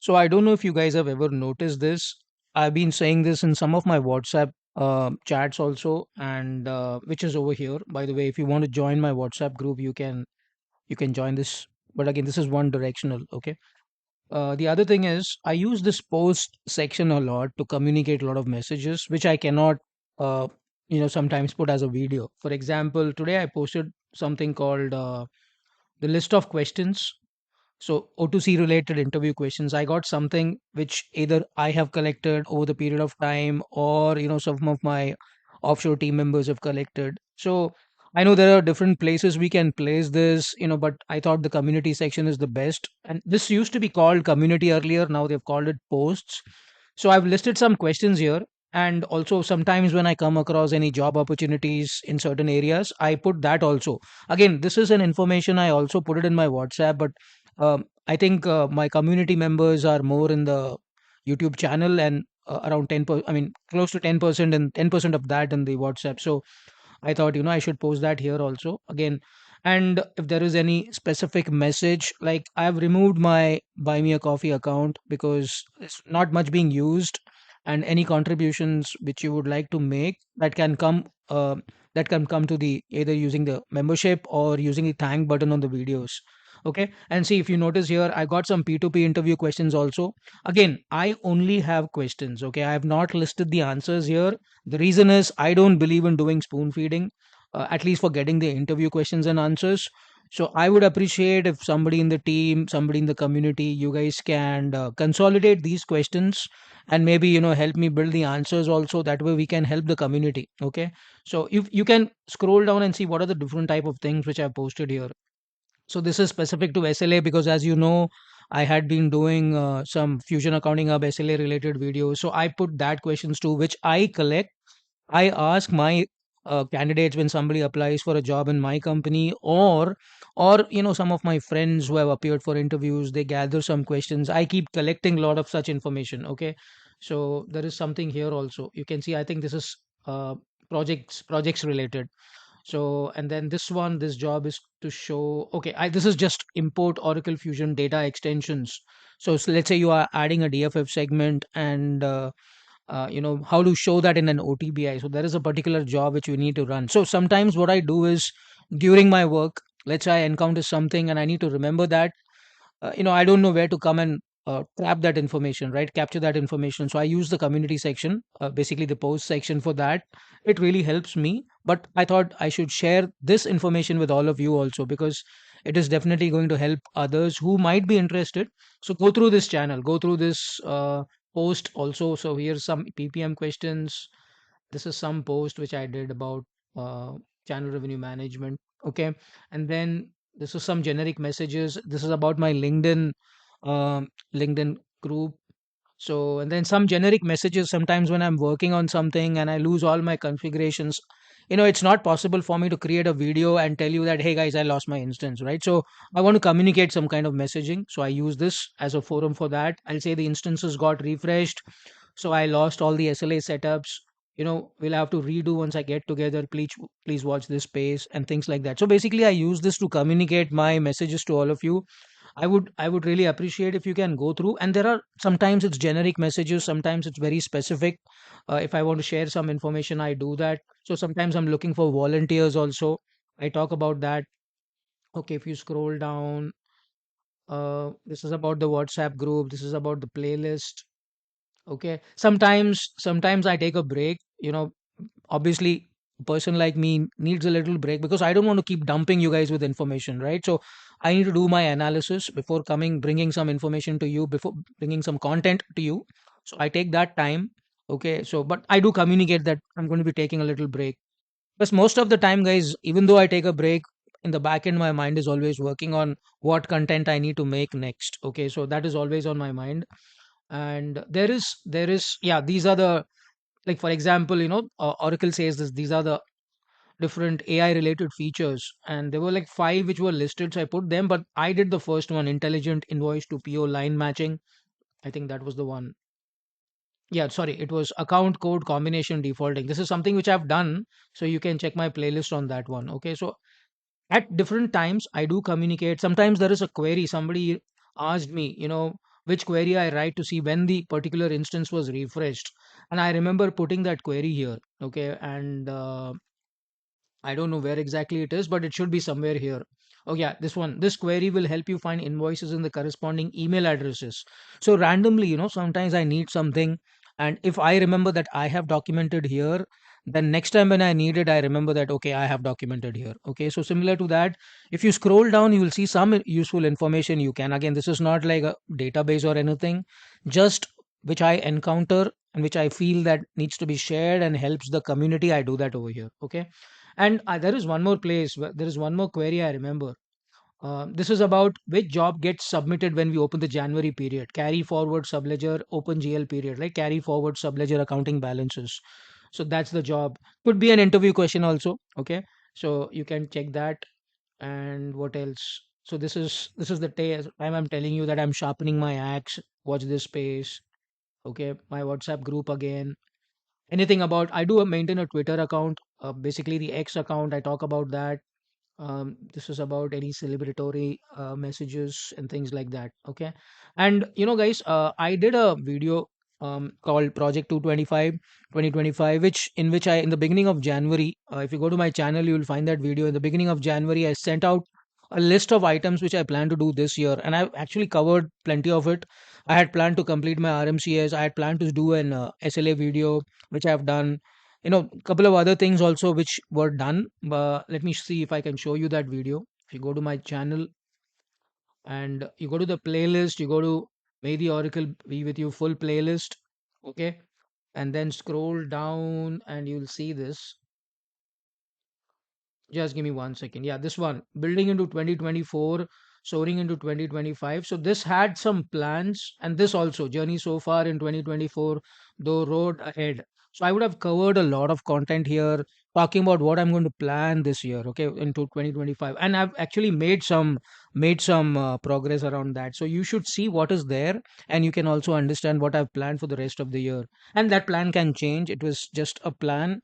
So I don't know if you guys have ever noticed this. I've been saying this in some of my WhatsApp chats also, and which is over here. By the way, if you want to join my WhatsApp group, you can join this. But again, this is one directional. Okay. The other thing is I use this post section a lot to communicate a lot of messages, which I cannot, uh, sometimes put as a video. For example, today I posted something called the list of questions, so O2C related interview questions. I got something which either I have collected over the period of time, or some of my offshore team members have collected. So I know there are different places we can place this, but I thought the community section is the best. And this used to be called community earlier. Now they've called it posts. So I've listed some questions here. And also sometimes when I come across any job opportunities in certain areas, I put that also. Again, this is an information I also put it in my WhatsApp, but I think my community members are more in the YouTube channel, and around 10%, I mean, close to 10%, and 10% of that in the WhatsApp. So I thought, I should post that here also again. And if there is any specific message, like I've removed my Buy Me a Coffee account because it's not much being used, and any contributions which you would like to make that can come to the either using the membership or using the thank button on the videos. Okay, and see if you notice here, I got some P2P interview questions also. Again, I only have questions. Okay, I have not listed the answers here. The reason is I don't believe in doing spoon feeding, at least for getting the interview questions and answers. So I would appreciate if somebody in the team, somebody in the community, you guys can consolidate these questions and maybe help me build the answers also. That way we can help the community. Okay, so if you can scroll down and see what are the different type of things which I posted here. So this is specific to SLA because, as you know, I had been doing some Fusion Accounting Hub SLA related videos. So I put that questions too, which I collect. I ask my candidates when somebody applies for a job in my company, or some of my friends who have appeared for interviews. They gather some questions. I keep collecting a lot of such information. Okay, so there is something here also. You can see. I think this is projects related. So, and then this job is to show, okay, this is just import Oracle Fusion data extensions. So let's say you are adding a DFF segment, and how to show that in an OTBI. So there is a particular job which you need to run. So sometimes what I do is during my work, let's say I encounter something and I need to remember that, I don't know where to come and trap that information, right? Capture that information. So I use the community section, basically the post section for that. It really helps me. But I thought I should share this information with all of you also, because it is definitely going to help others who might be interested. So go through this channel, go through this post also. So here's some PPM questions. This is some post which I did about uh, channel revenue management. Okay, and then this is some generic messages. This is about my LinkedIn group. So, and then some generic messages sometimes when I'm working on something and I lose all my configurations. It's not possible for me to create a video and tell you that, hey guys, I lost my instance, right? So I want to communicate some kind of messaging. So I use this as a forum for that. I'll say the instances got refreshed. So I lost all the SLA setups. We'll have to redo once I get together. Please watch this space and things like that. So basically, I use this to communicate my messages to all of you. I would really appreciate if you can go through. And there are sometimes it's generic messages, sometimes it's very specific. If I want to share some information, I do that. So sometimes I'm looking for volunteers also. I talk about that. Okay, if you scroll down, this is about the WhatsApp group. This is about the playlist. Okay, sometimes I take a break. Obviously, a person like me needs a little break because I don't want to keep dumping you guys with information, right? So I need to do my analysis before bringing some information to you, before bringing some content to you. So I take that time. Okay, so but I do communicate that I'm going to be taking a little break. But most of the time, guys, even though I take a break, in the back end, my mind is always working on what content I need to make next. Okay, so that is always on my mind. And there is yeah, these are the, like for example, Oracle says this, these are the different AI related features, and there were like five which were listed, so I put them. But I did the first one, intelligent invoice to PO line matching. I think that was the one. Yeah, sorry, it was account code combination defaulting. This is something which I've done, so you can check my playlist on that one. Okay, so at different times I do communicate. Sometimes there is a query, somebody asked me, which query I write to see when the particular instance was refreshed. And I remember putting that query here. Okay. And I don't know where exactly it is, but it should be somewhere here. Oh, yeah, this one. This query will help you find invoices in the corresponding email addresses. So, randomly, sometimes I need something. And if I remember that I have documented here, then next time when I need it, I remember that, okay, I have documented here. Okay. So, similar to that, if you scroll down, you will see some useful information you can. Again, this is not like a database or anything, just which I encounter and which I feel that needs to be shared and helps the community. I do that over here. Okay. And there is one more place, there is one more query I remember. This is about which job gets submitted when we open the January period. Carry forward subledger, open GL period, like carry forward subledger accounting balances. So that's the job. Could be an interview question also. Okay. So you can check that. And what else? So this is the time I'm telling you that I'm sharpening my axe. Watch this space. Okay. My WhatsApp group again. Anything about, I do maintain a Twitter account, basically the X account. I talk about that. This is about any celebratory messages and things like that. Okay. And guys, I did a video called Project 225 2025, which I, in the beginning of January, if you go to my channel, you will find that video. In the beginning of January, I sent out a list of items which I plan to do this year, and I've actually covered plenty of it. I had planned to complete my RMCS. I had planned to do an SLA video, which I've done. A couple of other things also which were done. But let me see if I can show you that video. If you go to my channel and you go to the playlist, you go to May the Oracle be with you full playlist. Okay. And then scroll down and you'll see this. Just give me 1 second. Yeah, this one, building into 2024, soaring into 2025. So this had some plans, and this also journey so far in 2024, though road ahead. So I would have covered a lot of content here, talking about what I'm going to plan this year, okay, into 2025, and I've actually made some progress around that. So you should see what is there, and you can also understand what I've planned for the rest of the year. And that plan can change. It was just a plan,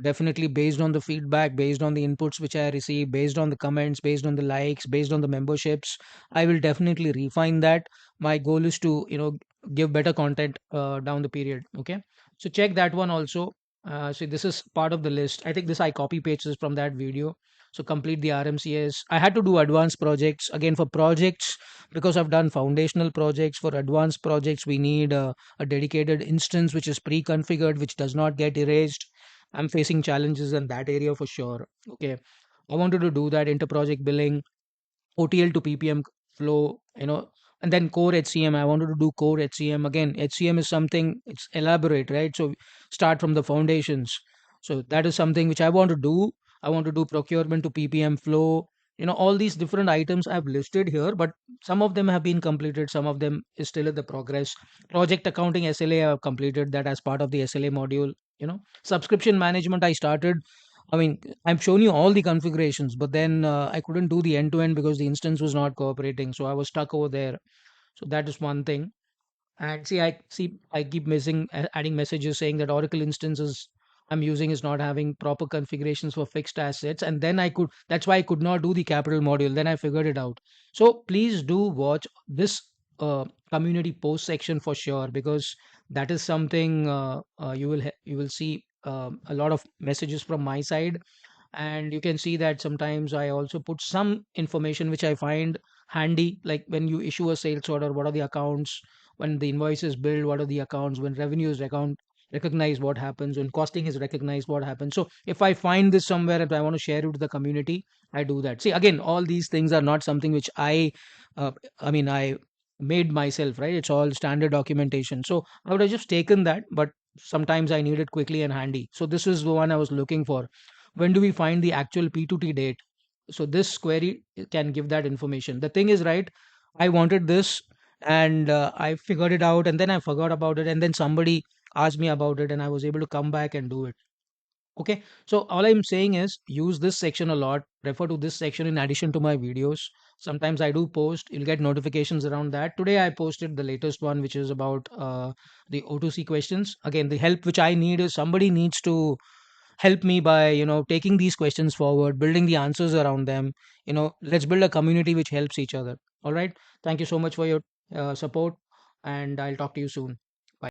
definitely based on the feedback, based on the inputs which I receive, based on the comments, based on the likes, based on the memberships. I will definitely refine that. My goal is to give better content down the period. Okay. So check that one also. So this is part of the list. I think this I copy pasted from that video. So complete the RMCS. I had to do advanced projects again. For projects, because I've done foundational projects, for advanced projects we need a dedicated instance which is pre-configured, which does not get erased. I'm facing challenges in that area for sure. Okay. I wanted to do that inter-project billing, OTL to PPM flow, and then core HCM. I wanted to do core HCM. Again, HCM is something, it's elaborate, right? So start from the foundations. So that is something which I want to do. I want to do procurement to PPM flow. All these different items I've listed here, but some of them have been completed, some of them is still in the progress. Project accounting SLA, I've completed that as part of the SLA module. Subscription management I started. I mean, I've shown you all the configurations, but then I couldn't do the end to end because the instance was not cooperating. So I was stuck over there. So that is one thing. And I keep missing adding messages saying that Oracle instances I'm using is not having proper configurations for fixed assets. And then that's why I could not do the capital module. Then I figured it out. So please do watch this community post section for sure, because that is something you will see a lot of messages from my side. And you can see that sometimes I also put some information which I find handy, like when you issue a sales order, what are the accounts, when the invoice is billed, what are the accounts, when revenue is recognized, what happens, when costing is recognized, what happens. So if I find this somewhere and I want to share it to the community, I do that. See, again, all these things are not something which I made myself, right? It's all standard documentation. So I would have just taken that, but sometimes I need it quickly and handy. So this is the one I was looking for. When do we find the actual P2T date? So this query can give that information. The thing is, right, I wanted this, and I figured it out, and then I forgot about it, and then somebody asked me about it, and I was able to come back and do it. Okay. So all I'm saying is use this section a lot, refer to this section in addition to my videos. Sometimes I do post, you'll get notifications around that. Today I posted the latest one, which is about the O2C questions. Again, the help which I need is somebody needs to help me by taking these questions forward, building the answers around them. Let's build a community which helps each other. All right. Thank you so much for your support. and I'll talk to you soon.